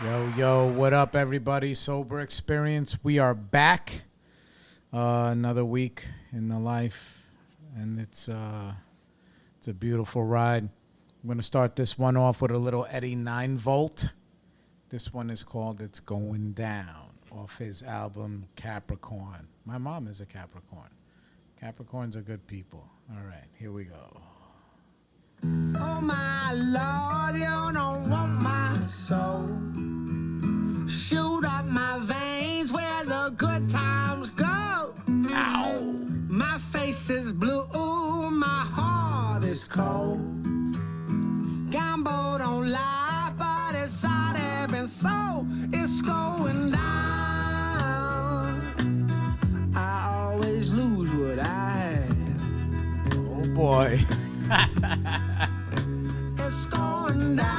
Yo, what up, everybody? Sober Experience. We are back. Another week in the life, and it's a beautiful ride. I'm going to start this one off with a little Eddie 9 Volt. This one is called It's Going Down, off his album Capricorn. My mom is a Capricorn. Capricorns are good people. All right, here we go. Oh my Lord, you don't want my soul. Shoot up my veins where the good times go. Ow! My face is blue, my heart is cold. Gamble don't lie, but it's already been sold. It's going down. I always lose what I have. Oh boy. It's going down.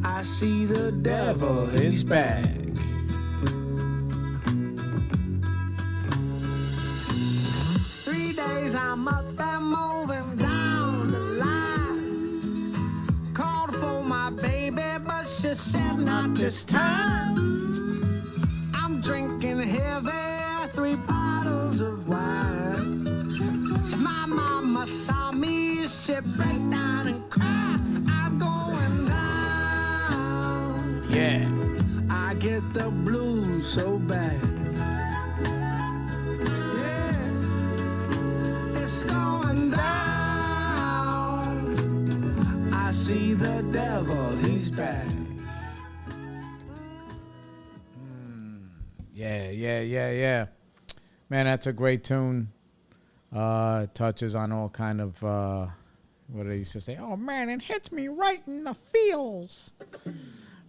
I see the devil is back. 3 days I'm up and moving down the line. Called for my baby, but she said not this time. I'm drinking heavy, 3 bottles of wine. My mama saw me, she break down and cry. I'm going down. Yeah. I get the blues so bad. Yeah, it's going down. I see the devil, he's back. Yeah. Man, that's a great tune. Touches on all kind of, what they used to say, oh man, it hits me right in the feels.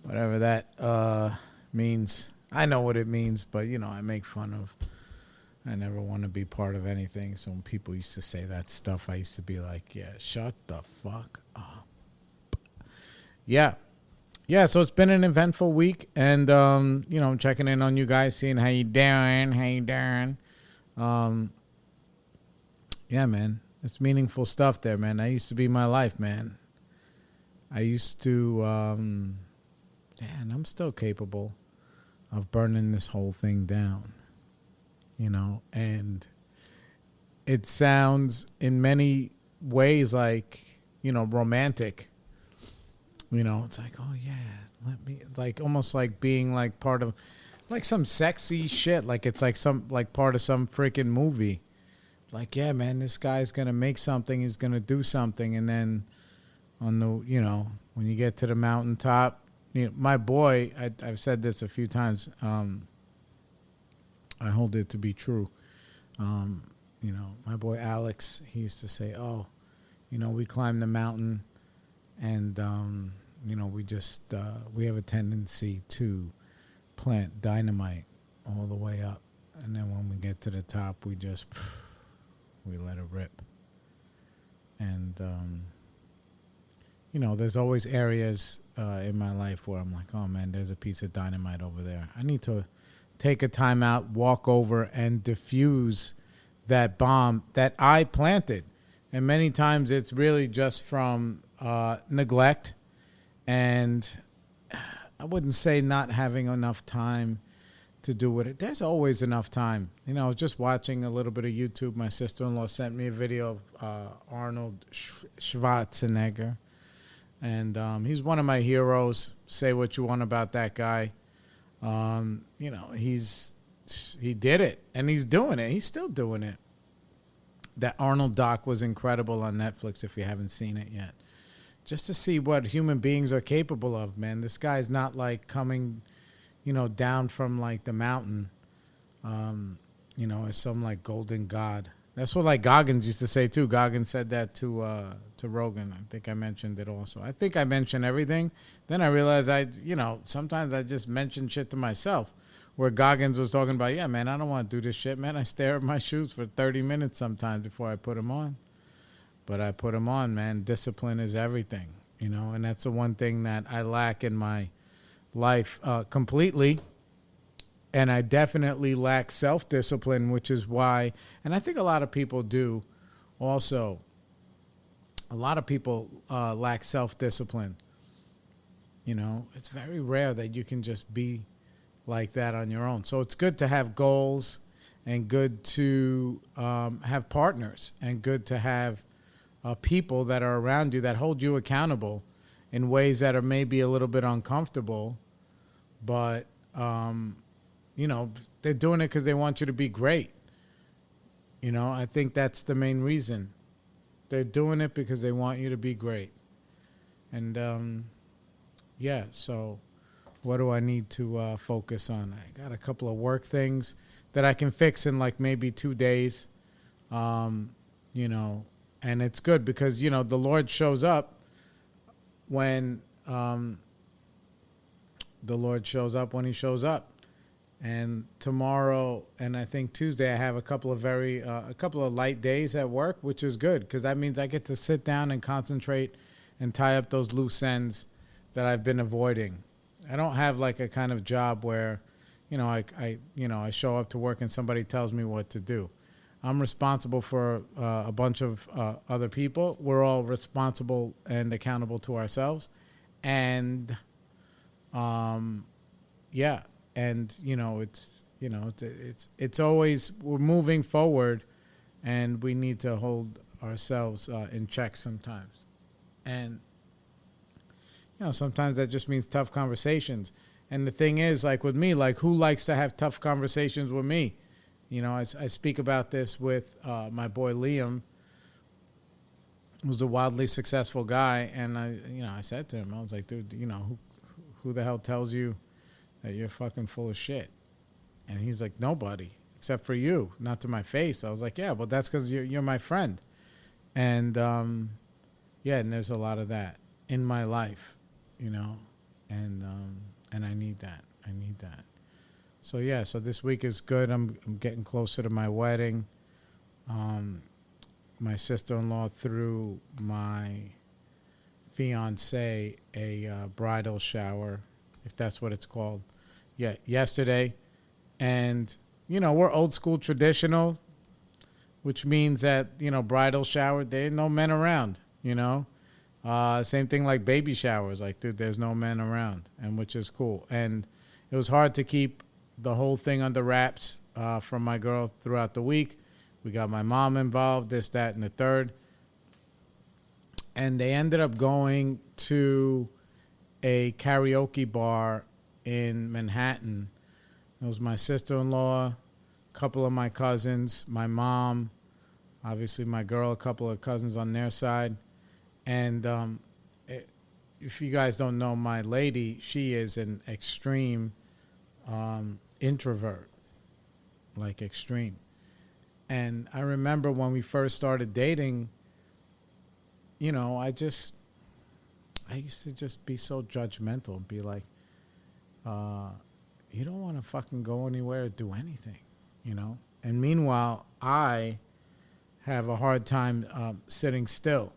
Whatever that means. I know what it means, but, I make fun of. I never want to be part of anything. So when people used to say that stuff, I used to be like, yeah, shut the fuck up. Yeah, so it's been an eventful week. And, I'm checking in on you guys, seeing how you doing. Yeah, man, it's meaningful stuff there, man. That used to be my life, man. I used to, and I'm still capable of burning this whole thing down, and it sounds in many ways like, romantic. It's like, oh yeah, let me, like, almost like being like part of, like some sexy shit. Like it's like part of some freaking movie. Like, yeah, man, this guy's going to make something. He's going to do something. And then on the, when you get to the mountaintop, my boy, I've said this a few times. I hold it to be true. My boy Alex, he used to say, oh, we climb the mountain and, we just, we have a tendency to plant dynamite all the way up. And then when we get to the top, we just... we let it rip. And, there's always areas in my life where I'm like, oh, man, there's a piece of dynamite over there. I need to take a time out, walk over, and diffuse that bomb that I planted. And many times it's really just from neglect. And I wouldn't say not having enough time to do with it. There's always enough time. I was just watching a little bit of YouTube. My sister-in-law sent me a video of Arnold Schwarzenegger. And he's one of my heroes. Say what you want about that guy. He did it. And he's doing it. He's still doing it. That Arnold doc was incredible on Netflix if you haven't seen it yet. Just to see what human beings are capable of, man. This guy's not like coming... down from like the mountain, as some like golden god. That's what like Goggins used to say too. Goggins said that to Rogan. I think I mentioned it also. I think I mentioned everything. Then I realized sometimes I just mention shit to myself. Where Goggins was talking about, yeah, man, I don't want to do this shit, man. I stare at my shoes for 30 minutes sometimes before I put them on. But I put them on, man. Discipline is everything, and that's the one thing that I lack in my life completely. And I definitely lack self-discipline, which is why, and I think a lot of people do also, a lot of people lack self-discipline. It's very rare that you can just be like that on your own. So it's good to have goals and good to have partners and good to have people that are around you that hold you accountable in ways that are maybe a little bit uncomfortable, but, they're doing it because they want you to be great. I think that's the main reason. They're doing it because they want you to be great. And, so what do I need to focus on? I got a couple of work things that I can fix in like maybe 2 days, and it's good because, the Lord shows up when he shows up. And tomorrow and I think Tuesday I have a couple of light days at work, which is good because that means I get to sit down and concentrate and tie up those loose ends that I've been avoiding. I don't have like a kind of job where, I show up to work and somebody tells me what to do. I'm responsible for a bunch of other people. We're all responsible and accountable to ourselves. And, and it's always, we're moving forward and we need to hold ourselves in check sometimes. And, sometimes that just means tough conversations. And the thing is, like with me, like who likes to have tough conversations with me? I speak about this with my boy Liam, who's a wildly successful guy. And I said to him, I was like, dude, who the hell tells you that you're fucking full of shit? And he's like, nobody except for you, not to my face. I was like, yeah, well, that's because you're my friend. And, and there's a lot of that in my life, and I need that. So, so this week is good. I'm getting closer to my wedding. My sister-in-law threw my fiance a bridal shower, if that's what it's called, yesterday. And, we're old school traditional, which means that, bridal shower, there are no men around, Same thing like baby showers. Like, dude, there's no men around, and which is cool. And it was hard to keep the whole thing under wraps from my girl throughout the week. We got my mom involved, this, that, and the third. And they ended up going to a karaoke bar in Manhattan. It was my sister-in-law, a couple of my cousins, my mom, obviously my girl, a couple of cousins on their side. And if you guys don't know my lady, she is an extreme introvert, like extreme. And I remember when we first started dating, I used to just be so judgmental and be like, you don't want to fucking go anywhere or do anything, And meanwhile, I have a hard time sitting still.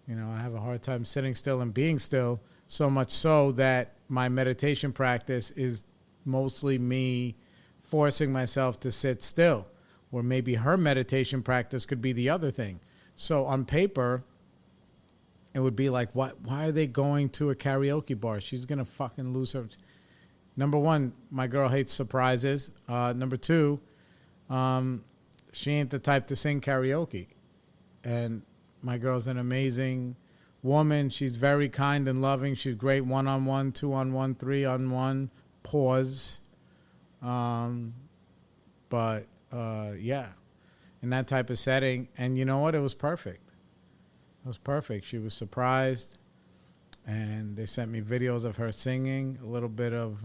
I have a hard time sitting still and being still, so much so that my meditation practice is mostly me forcing myself to sit still, or maybe her meditation practice could be the other thing. So on paper, it would be like, why are they going to a karaoke bar? She's going to fucking lose her. Number one, my girl hates surprises. Number two, she ain't the type to sing karaoke. And my girl's an amazing woman. She's very kind and loving. She's great 1-on-1, 2-on-1, 3-on-1, pause. But in that type of setting. And you know what? It was perfect. It was perfect. She was surprised. And they sent me videos of her singing. A little bit of,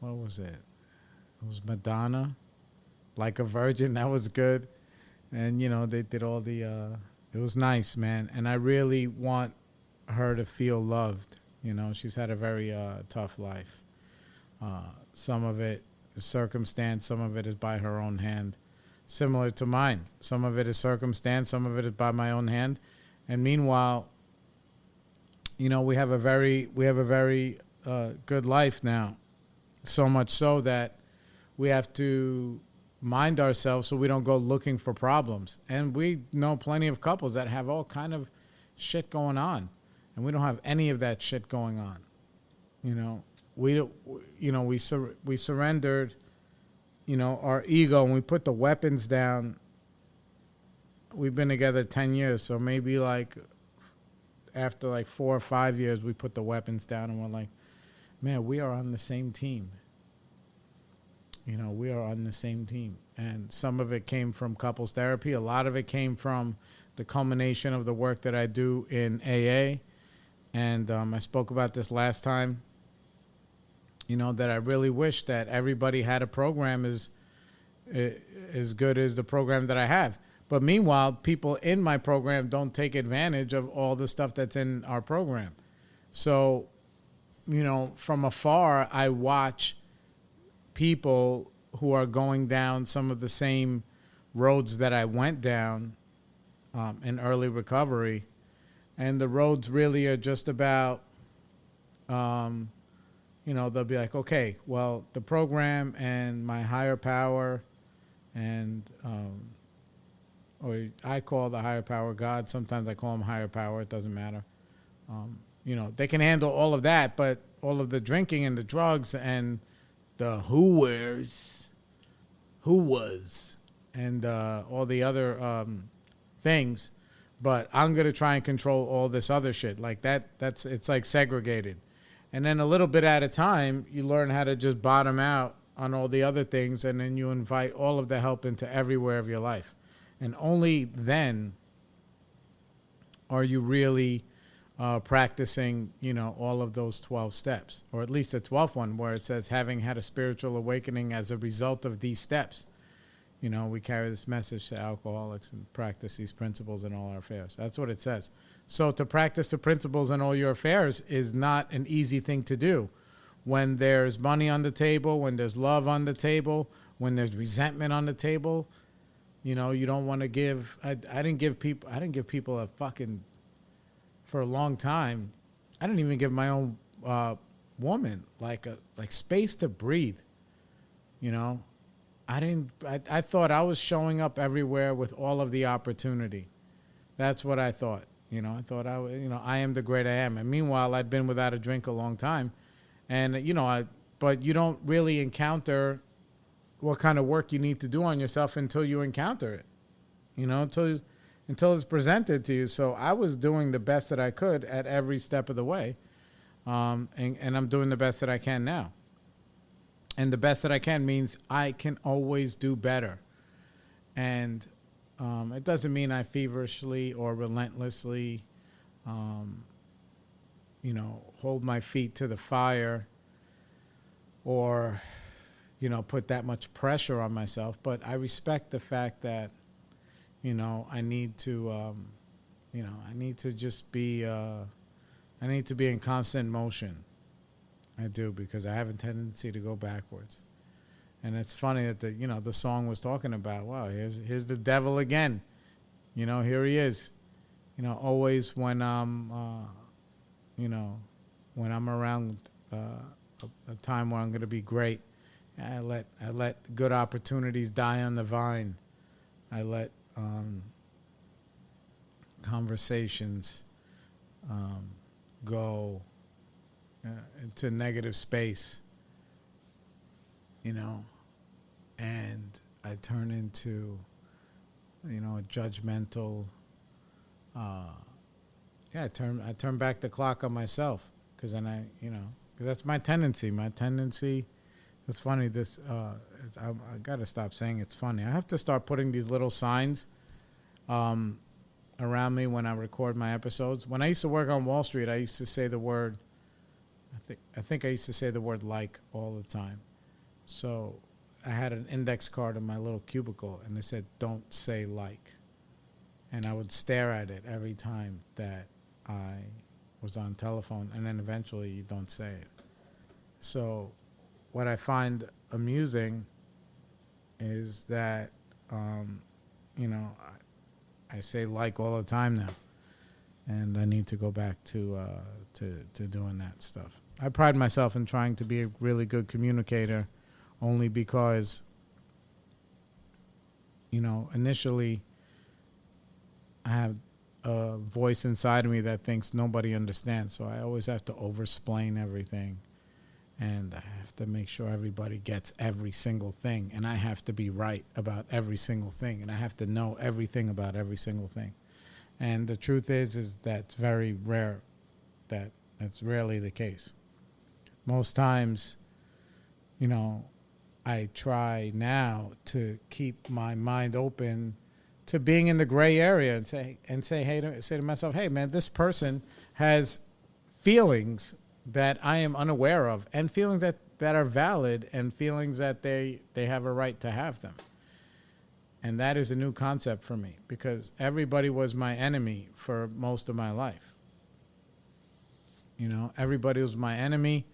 what was it? It was Madonna, Like a Virgin. That was good. And, they did all the, it was nice, man. And I really want her to feel loved. She's had a very tough life. Some of it is circumstance. Some of it is by her own hand. Similar to mine. Some of it is circumstance. Some of it is by my own hand. And meanwhile, we have a very good life now. So much so that we have to mind ourselves so we don't go looking for problems. And we know plenty of couples that have all kind of shit going on. And we don't have any of that shit going on. You know, we surrendered, you know, our ego, and we put the weapons down. We've been together 10 years, so maybe like after like 4 or 5 years, we put the weapons down and we're like, man, we are on the same team. You know, we are on the same team. And some of it came from couples therapy. A lot of it came from the culmination of the work that I do in AA. And I spoke about this last time, you know, that I really wish that everybody had a program as good as the program that I have. But meanwhile, people in my program don't take advantage of all the stuff that's in our program. So, you know, from afar, I watch people who are going down some of the same roads that I went down in early recovery. And the roads really are just about, you know, they'll be like, okay, well, the program and my higher power and, or I call the higher power God. Sometimes I call him higher power. It doesn't matter. You know, they can handle all of that, but all of the drinking and the drugs and the who was, and all the other things. But I'm going to try and control all this other shit. Like it's like segregated. And then a little bit at a time, you learn how to just bottom out on all the other things, and then you invite all of the help into everywhere of your life. And only then are you really practicing, you know, all of those 12 steps, or at least the 12th one where it says, having had a spiritual awakening as a result of these steps. You know, we carry this message to alcoholics and practice these principles in all our affairs. That's what it says. So to practice the principles in all your affairs is not an easy thing to do. When there's money on the table, when there's love on the table, when there's resentment on the table, you know, you don't want to give. I didn't give people a fucking, for a long time, I didn't even give my own woman like space to breathe. You know, I thought I was showing up everywhere with all of the opportunity. That's what I thought. You know, I thought I am the great I am. And meanwhile, I'd been without a drink a long time. And, you know, but you don't really encounter what kind of work you need to do on yourself until you encounter it, you know, until it's presented to you. So I was doing the best that I could at every step of the way. And I'm doing the best that I can now. And the best that I can means I can always do better. And it doesn't mean I feverishly or relentlessly, you know, hold my feet to the fire or, you know, put that much pressure on myself. But I respect the fact that, you know, I need to, you know, I need to just be, I need to be in constant motion. I do, because I have a tendency to go backwards. And it's funny that the song was talking about, wow, here's the devil again. You know, here he is. You know, always when I'm, you know, when I'm around a time where I'm going to be great, I let good opportunities die on the vine. I let conversations go into negative space, you know, and I turn into, you know, a judgmental, I turn back the clock on myself, because then cause that's my tendency. My tendency, it's funny, I got to stop saying it's funny. I have to start putting these little signs around me when I record my episodes. When I used to work on Wall Street, I used to say the word, I think I used to say the word like all the time. So I had an index card in my little cubicle, and it said, don't say like. And I would stare at it every time that I was on telephone, and then eventually you don't say it. So what I find amusing is that, you know, I say like all the time now, and I need to go back to doing that stuff. I pride myself in trying to be a really good communicator, only because, you know, initially I have a voice inside of me that thinks nobody understands. So I always have to over-explain everything. And I have to make sure everybody gets every single thing. And I have to be right about every single thing. And I have to know everything about every single thing. And the truth is that's very rare. That's rarely the case. Most times, you know, I try now to keep my mind open to being in the gray area and say to myself, hey man, this person has feelings that I am unaware of, and feelings that are valid, and feelings that they have a right to have them. And that is a new concept for me, because everybody was my enemy for most of my life. You know, everybody was my enemy,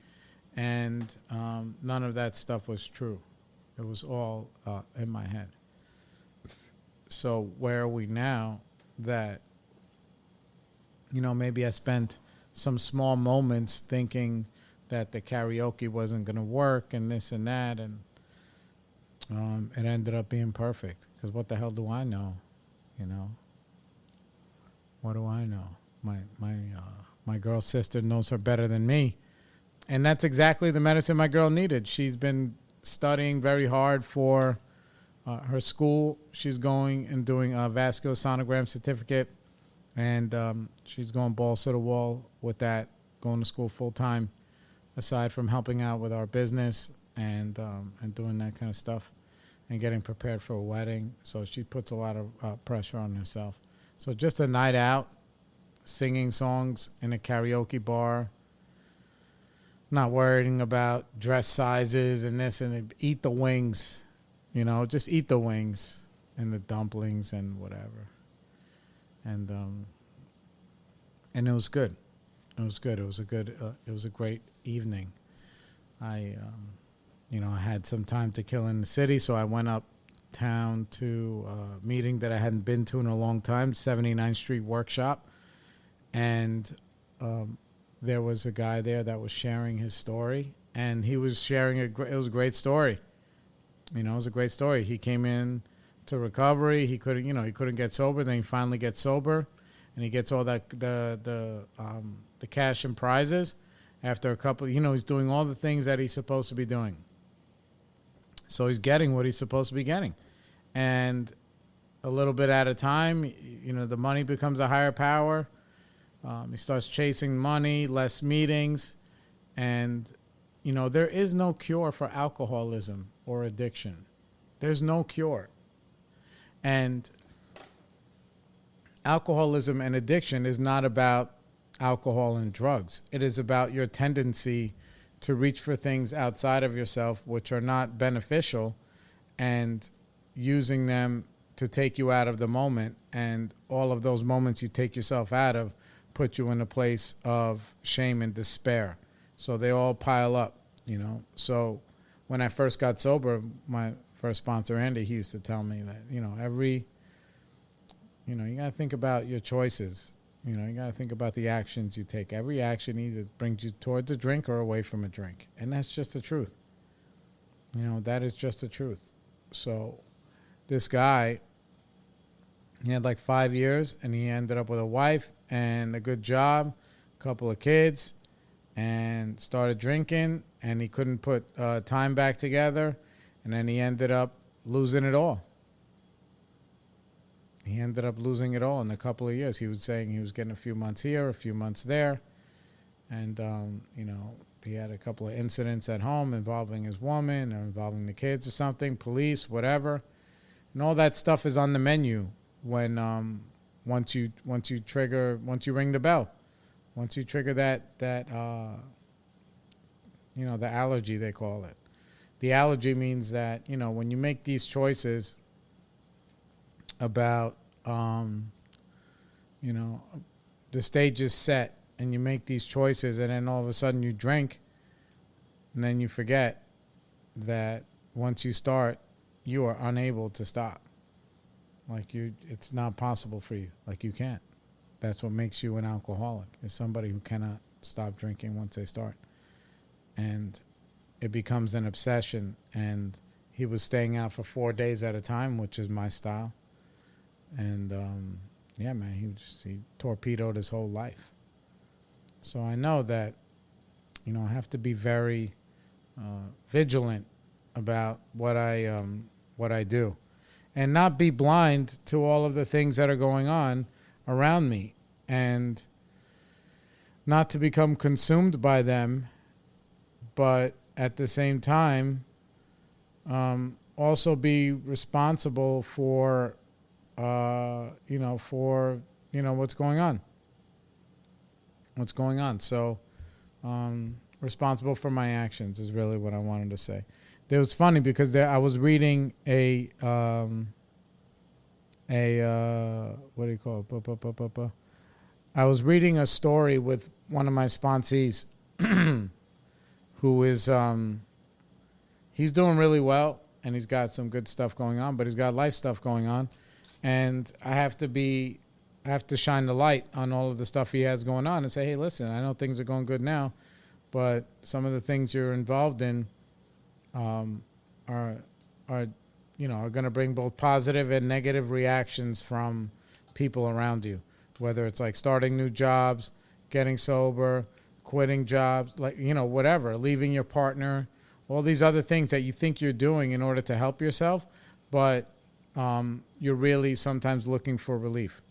and none of that stuff was true. It was all in my head. So where are we now that, you know, maybe I spent some small moments thinking that the karaoke wasn't going to work and this and that, and it ended up being perfect. Because what the hell do I know? You know, what do I know? My girl sister knows her better than me, and that's exactly the medicine my girl needed. She's been studying very hard for her school. She's going and doing a vascular sonogram certificate, and she's going balls to the wall with that, going to school full time, aside from helping out with our business and doing that kind of stuff and getting prepared for a wedding. So she puts a lot of pressure on herself. So just a night out, singing songs in a karaoke bar, not worrying about dress sizes and this, and eat the wings, you know, just eat the wings and the dumplings and whatever. And it was good. It was good. It was a good. It was a great evening. I had some time to kill in the city, so I went uptown to a meeting that I hadn't been to in a long time, 79th Street Workshop, and there was a guy there that was sharing his story, and he was sharing it was a great story. You know, it was a great story. He came in to recovery. He couldn't get sober. Then he finally gets sober, and he gets all that the cash and prizes after a couple. You know, he's doing all the things that he's supposed to be doing. So he's getting what he's supposed to be getting, and a little bit at a time, you know, the money becomes a higher power. He starts chasing money, less meetings, and you know, there is no cure for alcoholism or addiction. There's no cure. And alcoholism and addiction is not about alcohol and drugs. It is about your tendency to reach for things outside of yourself which are not beneficial, and using them to take you out of the moment. And all of those moments you take yourself out of put you in a place of shame and despair. So they all pile up, you know. So when I first got sober, my first sponsor, Andy, he used to tell me that, you know, you got to think about your choices. You know, you got to think about the actions you take. Every action either brings you towards a drink or away from a drink. And that's just the truth. You know, that is just the truth. So this guy, he had like 5 years, and he ended up with a wife and a good job, a couple of kids, and started drinking, and he couldn't put time back together, and then he ended up losing it all. He ended up losing it all in a couple of years. He was saying he was getting a few months here, a few months there, and, you know, he had a couple of incidents at home involving his woman or involving the kids or something, police, whatever, and all that stuff is on the menu when once you ring the bell. Once you trigger that you know, the allergy, they call it. The allergy means that, you know, when you make these choices about, you know, the stage is set, and you make these choices, and then all of a sudden you drink, and then you forget that once you start, you are unable to stop. Like it's not possible for you. Like you can't. That's what makes you an alcoholic, is somebody who cannot stop drinking once they start. And it becomes an obsession. And he was staying out for 4 days at a time, which is my style. And yeah, man, he torpedoed his whole life. So I know that, I have to be very vigilant about what I do, and not be blind to all of the things that are going on around me, and not to become consumed by them, but at the same time, also be responsible for, what's going on. So, responsible for my actions is really what I wanted to say. It was funny because I was reading what do you call it? I was reading a story with one of my sponsees who is, he's doing really well, and he's got some good stuff going on, but he's got life stuff going on. And I have to shine the light on all of the stuff he has going on and say, hey, listen, I know things are going good now, but some of the things you're involved in are going to bring both positive and negative reactions from people around you, whether it's like starting new jobs, getting sober, quitting jobs, whatever, leaving your partner, all these other things that you think you're doing in order to help yourself, but you're really sometimes looking for relief.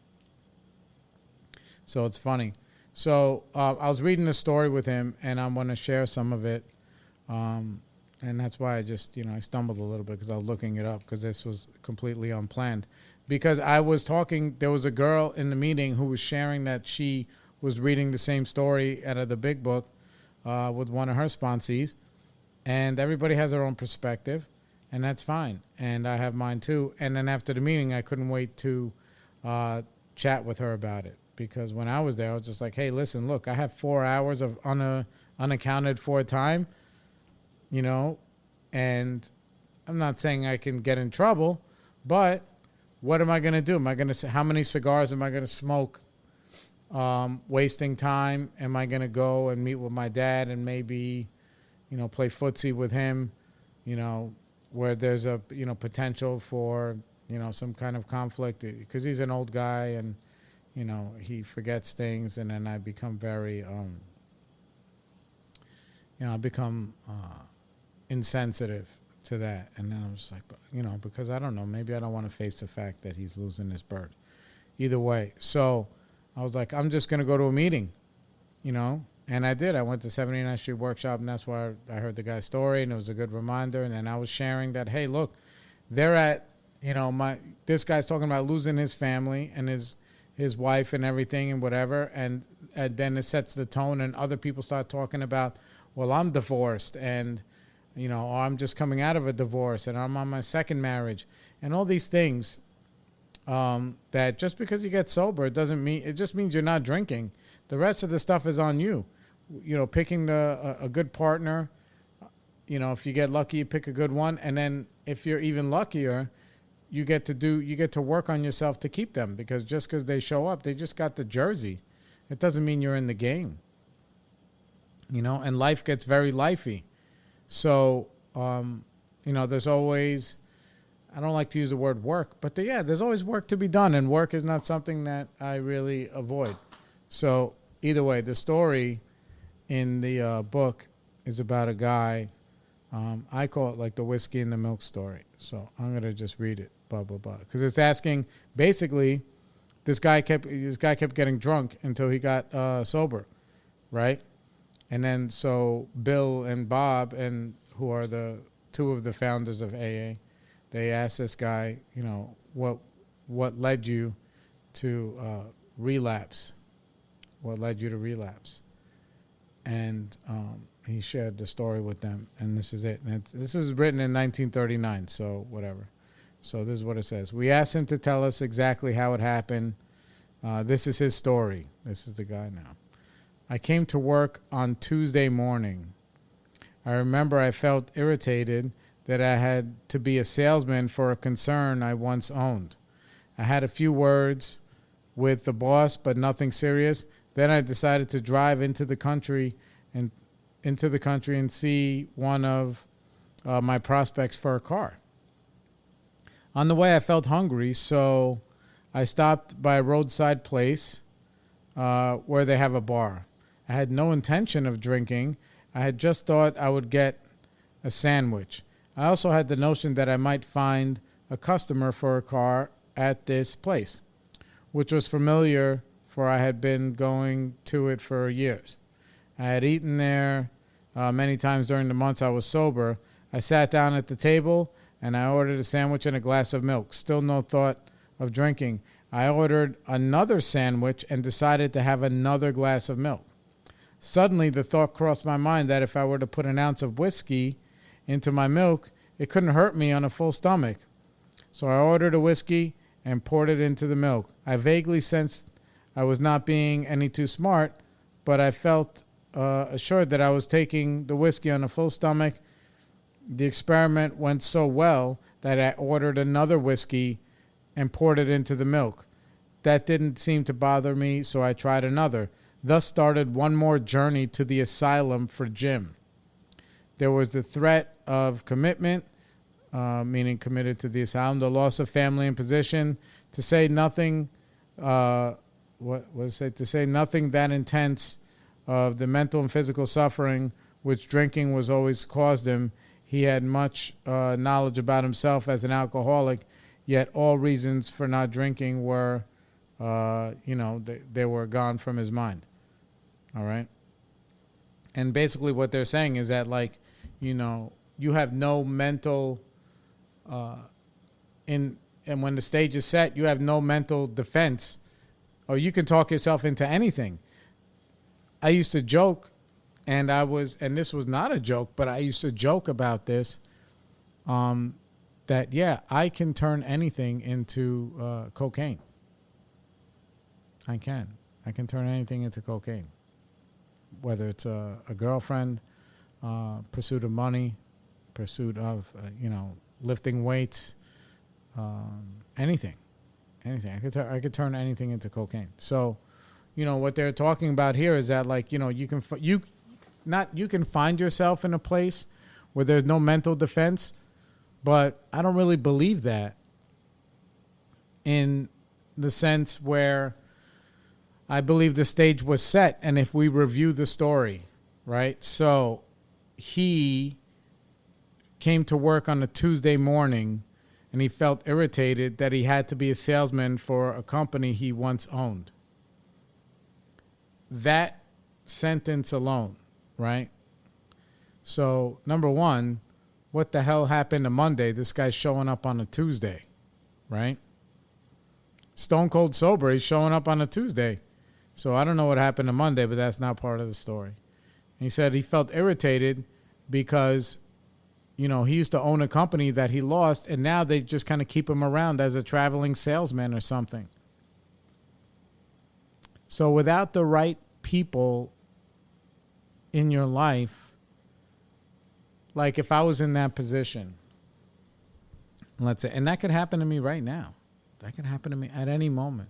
So it's funny. So I was reading the story with him, and I'm going to share some of it. And that's why I just, I stumbled a little bit because I was looking it up, because this was completely unplanned. Because I was talking, there was a girl in the meeting who was sharing that she was reading the same story out of the big book with one of her sponsees. And everybody has their own perspective, and that's fine. And I have mine too. And then after the meeting, I couldn't wait to chat with her about it. Because when I was there, I was just like, hey, listen, look, I have 4 hours of unaccounted for time, and I'm not saying I can get in trouble, but what am I going to do? How many cigars am I going to smoke? Wasting time? Am I going to go and meet with my dad and maybe, play footsie with him, where there's a, potential for, some kind of conflict, because he's an old guy and, he forgets things, and then I become very, I become insensitive to that. And then I was like, because I don't know, maybe I don't want to face the fact that he's losing his bird. Either way. So I was like, I'm just going to go to a meeting, and I did. I went to 79th Street Workshop, and that's where I heard the guy's story, and it was a good reminder. And then I was sharing that, hey, look, they're at, this guy's talking about losing his family and his wife and everything and whatever, and then it sets the tone, and other people start talking about, well, I'm divorced, and or I'm just coming out of a divorce, and I'm on my second marriage, and all these things that just because you get sober, it just means you're not drinking. The rest of the stuff is on you. Picking a good partner, if you get lucky, you pick a good one, and then if you're even luckier, you get to work on yourself to keep them, because just because they show up, they just got the jersey. It doesn't mean you're in the game. And life gets very lifey. So, there's always, I don't like to use the word work, but there's always work to be done, and work is not something that I really avoid. So either way, the story in the book is about a guy. I call it like the whiskey and the milk story. So I'm going to just read it, blah, blah, blah. Because it's asking, basically, this guy kept getting drunk until he got sober, right? And then so Bill and Bob, and who are the two of the founders of AA, they asked this guy, what led you to relapse? What led you to relapse? And he shared the story with them, and this is it. And this is written in 1939, so whatever. So this is what it says. We asked him to tell us exactly how it happened. This is his story. This is the guy now. I came to work on Tuesday morning. I remember I felt irritated that I had to be a salesman for a concern I once owned. I had a few words with the boss, but nothing serious. Then I decided to drive into the country and see one of my prospects for a car. On the way, I felt hungry, so I stopped by a roadside place where they have a bar. I had no intention of drinking. I had just thought I would get a sandwich. I also had the notion that I might find a customer for a car at this place, which was familiar, for I had been going to it for years. I had eaten there many times during the months I was sober. I sat down at the table and I ordered a sandwich and a glass of milk. Still no thought of drinking. I ordered another sandwich and decided to have another glass of milk. Suddenly, the thought crossed my mind that if I were to put an ounce of whiskey into my milk, it couldn't hurt me on a full stomach. So I ordered a whiskey and poured it into the milk. I vaguely sensed I was not being any too smart, but I felt assured that I was taking the whiskey on a full stomach. The experiment went so well that I ordered another whiskey and poured it into the milk. That didn't seem to bother me, so I tried another. Thus started one more journey to the asylum for Jim. There was the threat of commitment, meaning committed to the asylum, the loss of family and position, to say nothing, to say nothing that intense of the mental and physical suffering which drinking was always caused him. He had much knowledge about himself as an alcoholic, yet all reasons for not drinking were, they were gone from his mind. All right. And basically what they're saying is that, like, you have no mental, and when the stage is set, you have no mental defense, or you can talk yourself into anything. I used to joke, and this was not a joke, but I used to joke about this, that, yeah, I can turn anything into cocaine. I can turn anything into cocaine. Whether it's a girlfriend, pursuit of money, pursuit of, lifting weights, anything. I could turn anything into cocaine. So, what they're talking about here is that, like, you can find yourself in a place where there's no mental defense, but I don't really believe that, in the sense where I believe the stage was set. And if we review the story, right? So he came to work on a Tuesday morning and he felt irritated that he had to be a salesman for a company he once owned. That sentence alone, right? So, number one, what the hell happened to Monday? This guy's showing up on a Tuesday, right? Stone cold sober, he's showing up on a Tuesday. So I don't know what happened to Monday, but that's not part of the story. And he said he felt irritated because, he used to own a company that he lost, and now they just kind of keep him around as a traveling salesman or something. So without the right people in your life, like if I was in that position, let's say, and that could happen to me right now. That could happen to me at any moment.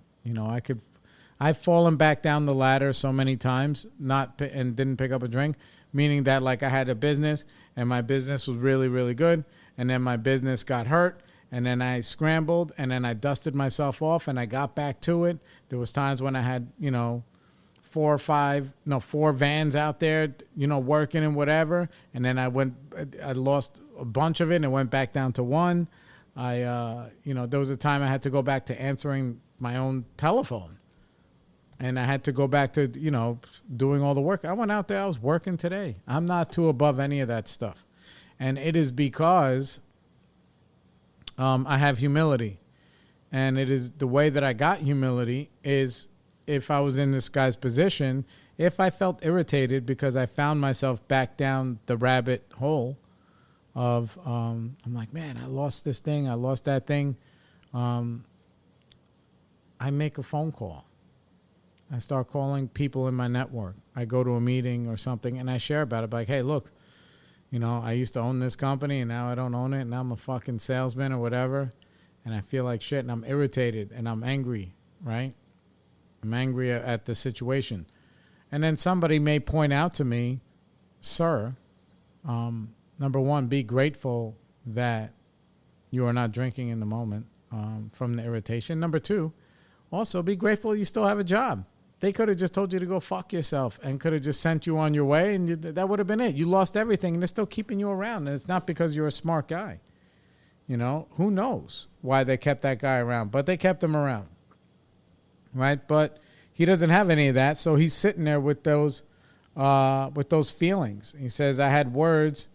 I've fallen back down the ladder so many times, and didn't pick up a drink, meaning that, like, I had a business and my business was really, really good, and then my business got hurt, and then I scrambled, and then I dusted myself off, and I got back to it. There was times when I had, 4 vans out there, working and whatever, and then I lost a bunch of it and went back down to one. There was a time I had to go back to answering my own telephone. And I had to go back to, doing all the work. I went out there. I was working today. I'm not too above any of that stuff. And it is because I have humility. And it is the way that I got humility is, if I was in this guy's position, if I felt irritated because I found myself back down the rabbit hole of, I'm like, man, I lost this thing. I lost that thing. I make a phone call. I start calling people in my network. I go to a meeting or something and I share about it. Like, hey, look, I used to own this company and now I don't own it. And now I'm a fucking salesman or whatever. And I feel like shit and I'm irritated and I'm angry, right? I'm angry at the situation. And then somebody may point out to me, sir, number one, be grateful that you are not drinking in the moment from the irritation. Number two, Also, be grateful you still have a job. They could have just told you to go fuck yourself and could have just sent you on your way, and that would have been it. You lost everything, and they're still keeping you around, and it's not because you're a smart guy. You know, who knows why they kept that guy around, but they kept him around, right? But he doesn't have any of that, so he's sitting there with those feelings. He says, I had words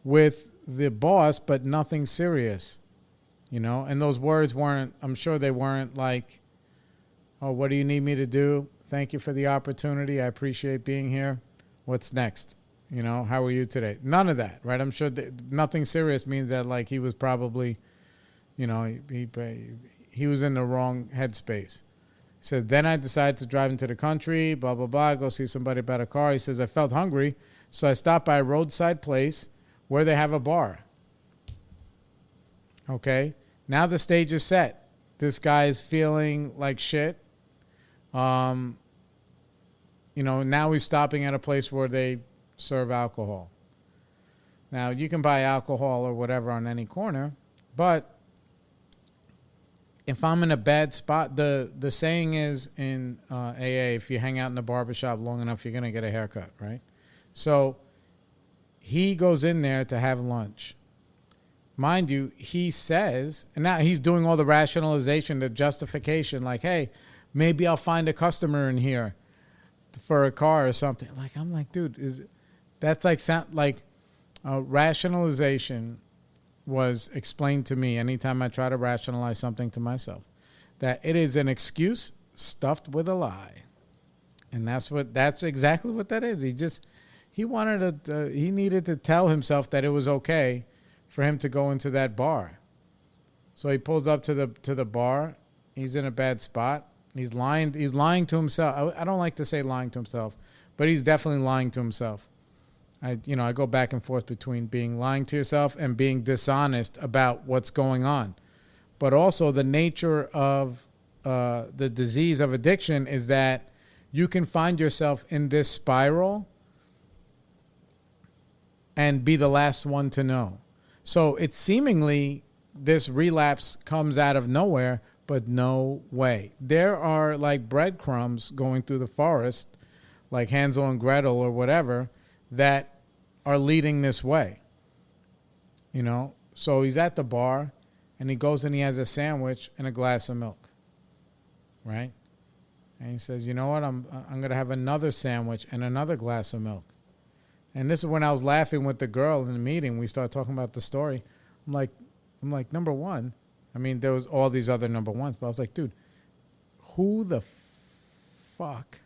with the boss, but nothing serious, you know, and those words weren't, I'm sure they weren't like, oh, what do you need me to do? Thank you for the opportunity. I appreciate being here. What's next? You know, how are you today? None of that, right? I'm sure nothing serious means that like he was probably, you know, he was in the wrong headspace. He says, then I decided to drive into the country, blah, blah, blah, go see somebody about a car. He says, I felt hungry, so I stopped by a roadside place where they have a bar. Okay? Now the stage is set. This guy is feeling like shit. You know, now he's stopping at a place where they serve alcohol. Now, you can buy alcohol or whatever on any corner, but if I'm in a bad spot, the saying is in AA, if you hang out in the barbershop long enough, you're going to get a haircut, right? So he goes in there to have lunch. Mind you, he says, and now he's doing all the rationalization, the justification, like, hey, maybe I'll find a customer in here for a car or something. Like, I'm like, dude, that's like sound like rationalization was explained to me anytime I try to rationalize something to myself, that it is an excuse stuffed with a lie. And that's exactly what that is. He needed to tell himself that it was okay for him to go into that bar. So he pulls up to the bar. He's in a bad spot. He's lying to himself. I don't like to say lying to himself, but he's definitely lying to himself. I go back and forth between being lying to yourself and being dishonest about what's going on. But also the nature of the disease of addiction is that you can find yourself in this spiral and be the last one to know. So it's seemingly this relapse comes out of nowhere, but no way. There are like breadcrumbs going through the forest, like Hansel and Gretel or whatever, that are leading this way. You know, so he's at the bar and he goes and he has a sandwich and a glass of milk. Right? And he says, you know what? I'm going to have another sandwich and another glass of milk. And this is when I was laughing with the girl in the meeting. We started talking about the story. I'm like, number one, I mean, there was all these other number ones, but I was like, dude, who the fuck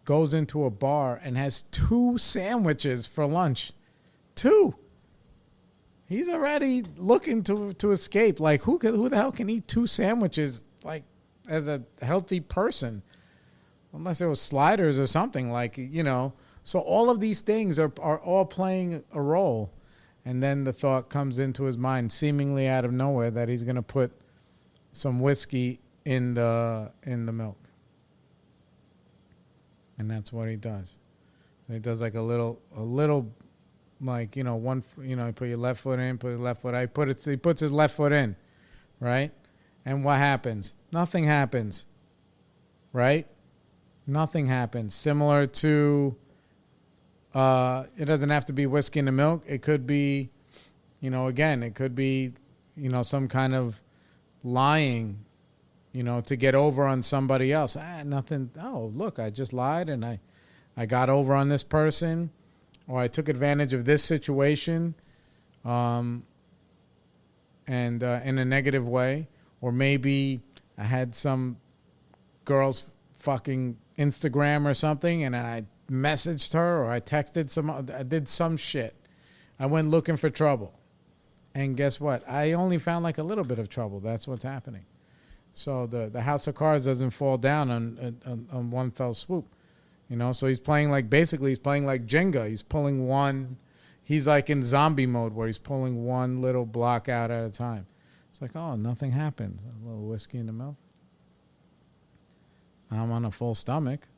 goes into a bar and has 2 sandwiches for lunch? 2. He's already looking to escape. Like, who the hell can eat 2 sandwiches, like, as a healthy person? Unless it was sliders or something, like, you know. So all of these things are all playing a role. And then the thought comes into his mind, seemingly out of nowhere, that he's going to put some whiskey in the milk. And that's what he does. So he does like a little, like, you know, you put your left foot in, put your left foot out. He puts his left foot in, right? And what happens? Nothing happens, right? Nothing happens. Similar to, it doesn't have to be whiskey in the milk. It could be, you know, again, it could be, you know, some kind of lying, you know, to get over on somebody else. Nothing. Oh, look, I just lied and I got over on this person, or I took advantage of this situation, and in a negative way, or maybe I had some girl's fucking Instagram or something, and I messaged her, or I did some shit. I went looking for trouble, and guess what? I only found like a little bit of trouble. That's what's happening. So the house of cards doesn't fall down on one fell swoop, you know. So he's playing like Jenga. He's pulling one. He's like in zombie mode where he's pulling one little block out at a time. It's like, oh, nothing happened. A little whiskey in the milk. I'm on a full stomach.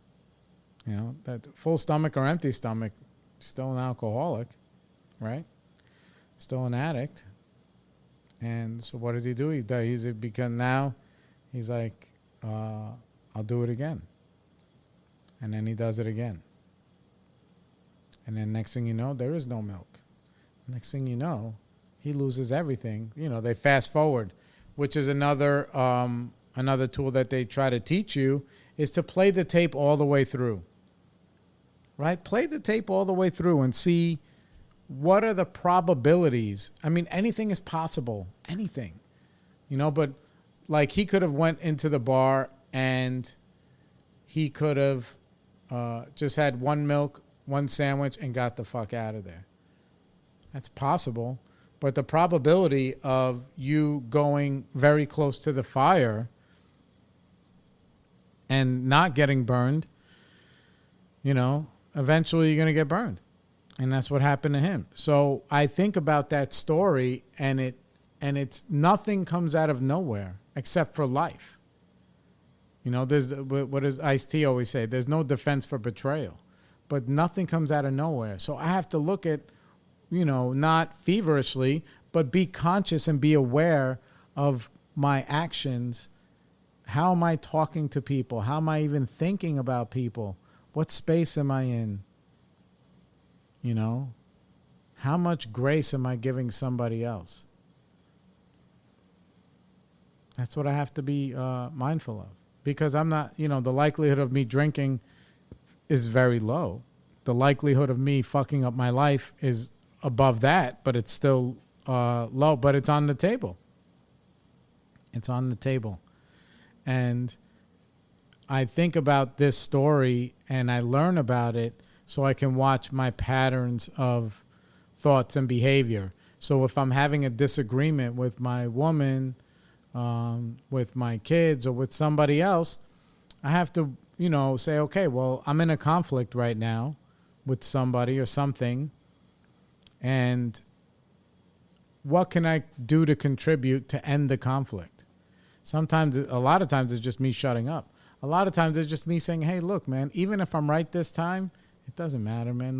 You know, that full stomach or empty stomach, still an alcoholic, right? Still an addict. And so what does he do? Because now he's like, I'll do it again. And then he does it again. And then next thing you know, there is no milk. Next thing you know, he loses everything. You know, they fast forward, which is another tool that they try to teach you, is to play the tape all the way through. Right? Play the tape all the way through and see what are the probabilities. I mean, anything is possible. Anything. You know, but like he could have went into the bar and he could have just had one milk, one sandwich, and got the fuck out of there. That's possible. But the probability of you going very close to the fire and not getting burned, you know, eventually you're going to get burned. And that's what happened to him. So I think about that story, and it's nothing comes out of nowhere except for life. You know, there's what does Ice-T always say? There's no defense for betrayal. But nothing comes out of nowhere. So I have to look at, you know, not feverishly, but be conscious and be aware of my actions. How am I talking to people? How am I even thinking about people? What space am I in? You know, how much grace am I giving somebody else? That's what I have to be mindful of, because I'm not, you know, the likelihood of me drinking is very low. The likelihood of me fucking up my life is above that, but it's still low, but it's on the table. It's on the table. And I think about this story and I learn about it so I can watch my patterns of thoughts and behavior. So if I'm having a disagreement with my woman, with my kids, or with somebody else, I have to, you know, say, okay, well, I'm in a conflict right now with somebody or something, and what can I do to contribute to end the conflict? Sometimes, a lot of times, it's just me shutting up. A lot of times, it's just me saying, hey, look, man, even if I'm right this time, it doesn't matter, man.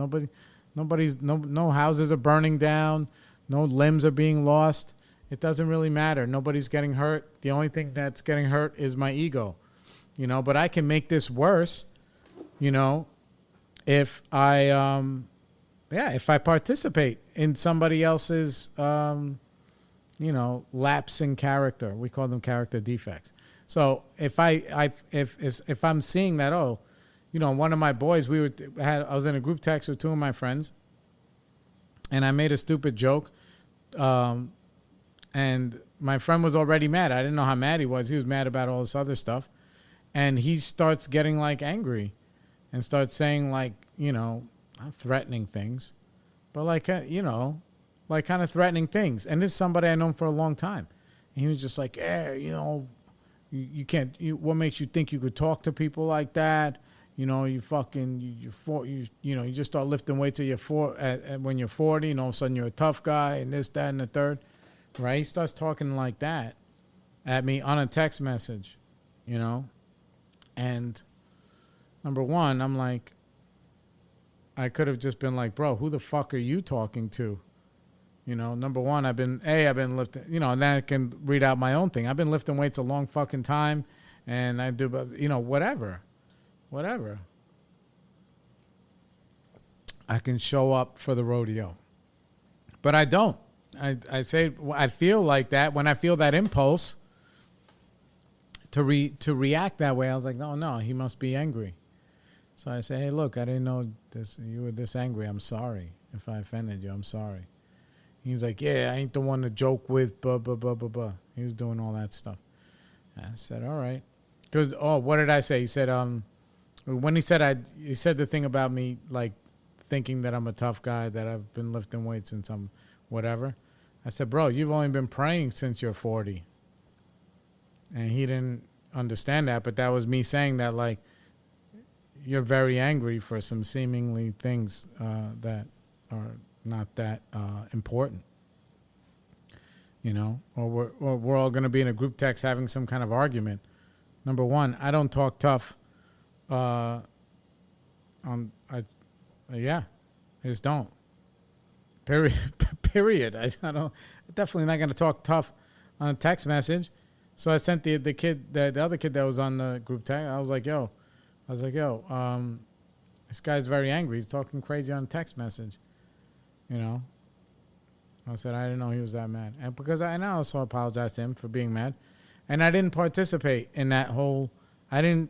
No houses are burning down. No limbs are being lost. It doesn't really matter. Nobody's getting hurt. The only thing that's getting hurt is my ego, you know, but I can make this worse, you know, if I, if I participate in somebody else's, you know, lapse in character. We call them character defects. So if if I'm seeing that, oh, you know, one of my boys, I was in a group text with two of my friends, and I made a stupid joke, and my friend was already mad. I didn't know how mad he was. He was mad about all this other stuff, and he starts getting like angry, and starts saying like, you know, not threatening things, but like, you know, like kind of threatening things. And this is somebody I've known for a long time, and he was just like, yeah, you know, you can't. What makes you think you could talk to people like that? You know, you just start lifting weights when you're 40, and all of a sudden you're a tough guy, and this, that, and the third, right? He starts talking like that at me on a text message, you know? And number one, I'm like, I could have just been like, bro, who the fuck are you talking to? You know, number one, I've been lifting, you know, and then I can read out my own thing. I've been lifting weights a long fucking time, and I do, you know, whatever. I can show up for the rodeo, but I don't. I say I feel like that when I feel that impulse to react that way. I was like, no, he must be angry. So I say, hey, look, I didn't know this. You were this angry. I'm sorry if I offended you. I'm sorry. He's like, yeah, I ain't the one to joke with. Blah blah blah blah blah. He was doing all that stuff. I said, all right. Because what did I say? He said, when he said the thing about me, like thinking that I'm a tough guy, that I've been lifting weights since I'm whatever. I said, bro, you've only been praying since you're 40. And he didn't understand that, but that was me saying that, like, you're very angry for some seemingly things that are not that important. You know, or we're all going to be in a group text having some kind of argument. Number one, I don't talk tough. I just don't. Period. I don't. Definitely not going to talk tough on a text message. So I sent the kid, the other kid that was on the group text. I was like, yo, this guy's very angry. He's talking crazy on a text message. You know, I said I didn't know he was that mad, and because I also apologized to him for being mad, and I didn't participate in that whole. I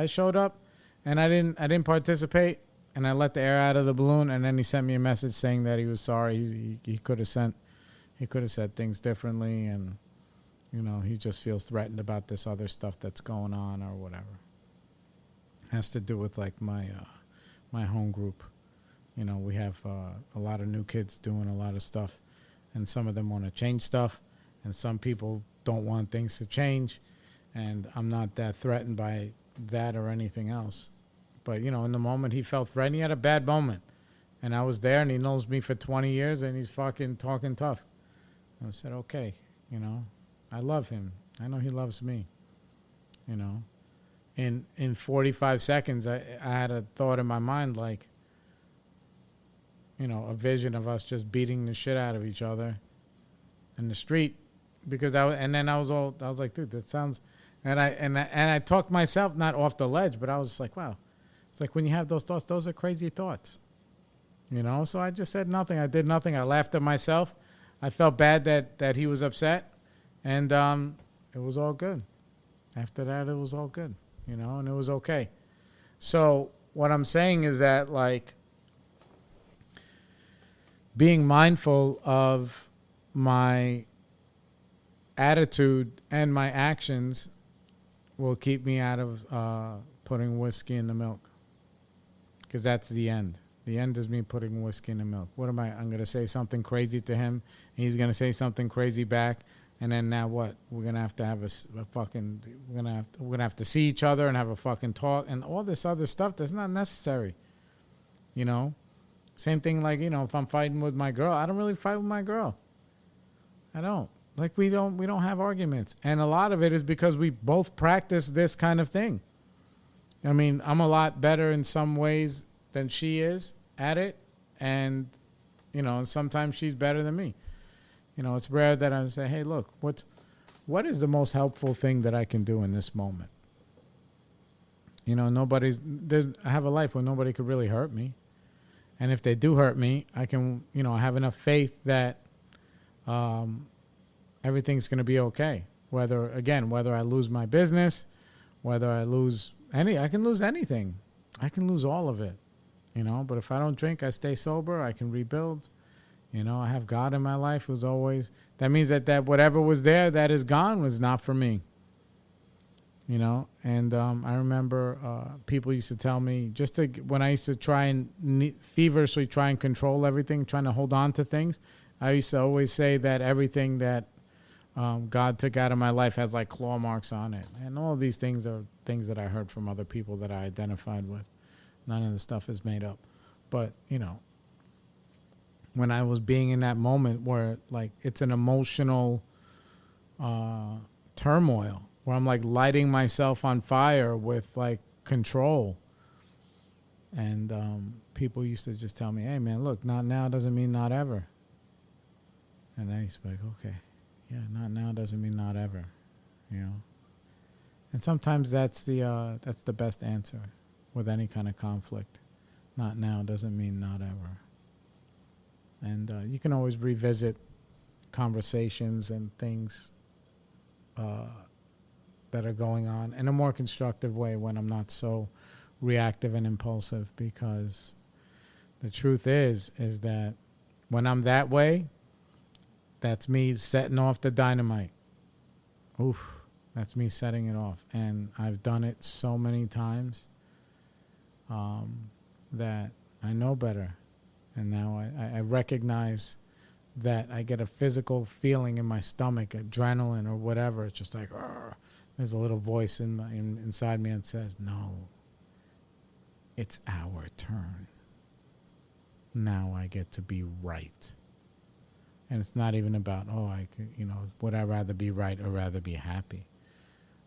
showed up, and I didn't participate, and I let the air out of the balloon, and then he sent me a message saying that he was sorry. He could have said things differently, and you know, he just feels threatened about this other stuff that's going on or whatever. Has to do with like my home group. You know, we have a lot of new kids doing a lot of stuff, and some of them want to change stuff, and some people don't want things to change, and I'm not that threatened by that or anything else. But, you know, in the moment he felt threatened, he had a bad moment, and I was there, and he knows me for 20 years, and he's fucking talking tough. I said, okay, you know, I love him. I know he loves me, you know. In 45 seconds, I had a thought in my mind like, you know, a vision of us just beating the shit out of each other in the street, because I was like, dude, that sounds, and I talked myself not off the ledge, but I was just like, wow, it's like when you have those thoughts, those are crazy thoughts, you know. So I just said nothing. I did nothing. I laughed at myself. I felt bad that he was upset, and it was all good. After that, it was all good, you know, and it was okay. So what I'm saying is that, like, being mindful of my attitude and my actions will keep me out of putting whiskey in the milk, because that's the end. The end is me putting whiskey in the milk. What am I? I'm going to say something crazy to him, and he's going to say something crazy back, and then now what? We're going to have to have a fucking, we're going to have to see each other and have a fucking talk and all this other stuff that's not necessary, you know? Same thing, like, you know, if I'm fighting with my girl, I don't really fight with my girl. I don't. Like, we don't have arguments. And a lot of it is because we both practice this kind of thing. I mean, I'm a lot better in some ways than she is at it. And, you know, sometimes she's better than me. You know, it's rare that I say, hey, look, what is the most helpful thing that I can do in this moment? You know, I have a life where nobody could really hurt me. And if they do hurt me, I can, you know, I have enough faith that everything's going to be okay. Whether I lose my business, whether I lose I can lose anything. I can lose all of it, you know. But if I don't drink, I stay sober, I can rebuild. You know, I have God in my life who's always, that means that whatever was there that is gone was not for me. You know, and I remember people used to tell me, when I used to try and feverishly try and control everything, trying to hold on to things, I used to always say that everything that God took out of my life has like claw marks on it. And all of these things are things that I heard from other people that I identified with. None of the stuff is made up. But, you know, when I was being in that moment where, like, it's an emotional turmoil, where I'm like lighting myself on fire with like control. And people used to just tell me, hey man, look, not now doesn't mean not ever. And I used to be like, okay, yeah, not now doesn't mean not ever, you know. And sometimes that's the best answer with any kind of conflict. Not now doesn't mean not ever. And you can always revisit conversations and things that are going on in a more constructive way when I'm not so reactive and impulsive, because the truth is that when I'm that way, that's me setting off the dynamite. Oof, that's me setting it off. And I've done it so many times that I know better. And now I recognize that I get a physical feeling in my stomach, adrenaline or whatever. It's just like, argh. There's a little voice inside me that says, no, it's our turn. Now I get to be right. And it's not even about, would I rather be right or rather be happy?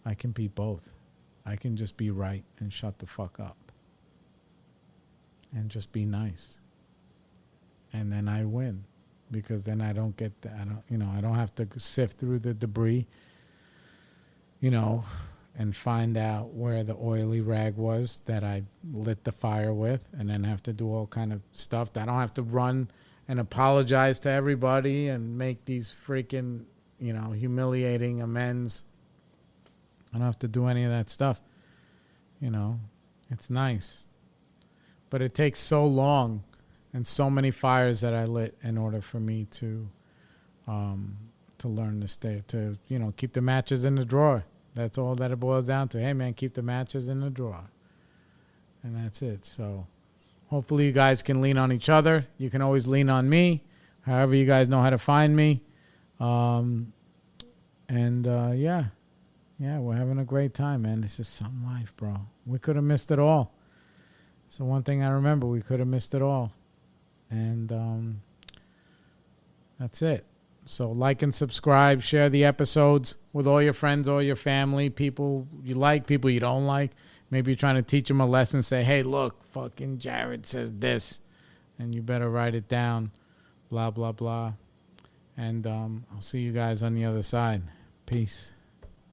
I can be both. I can just be right and shut the fuck up. And just be nice. And then I win. Because then I don't have to sift through the debris and find out where the oily rag was that I lit the fire with, and then have to do all kind of stuff. I don't have to run and apologize to everybody and make these freaking, humiliating amends. I don't have to do any of that stuff. It's nice. But it takes so long and so many fires that I lit in order for me to learn to keep the matches in the drawer. That's all that it boils down to. Hey, man, keep the matches in the drawer. And that's it. So hopefully you guys can lean on each other. You can always lean on me, however you guys know how to find me. Yeah, we're having a great time, man. This is some life, bro. We could have missed it all. So one thing I remember, we could have missed it all. And that's it. So like and subscribe, share the episodes with all your friends, all your family, people you like, people you don't like. Maybe you're trying to teach them a lesson. Say, hey, look, fucking Jared says this, and you better write it down, blah, blah, blah. And I'll see you guys on the other side. Peace.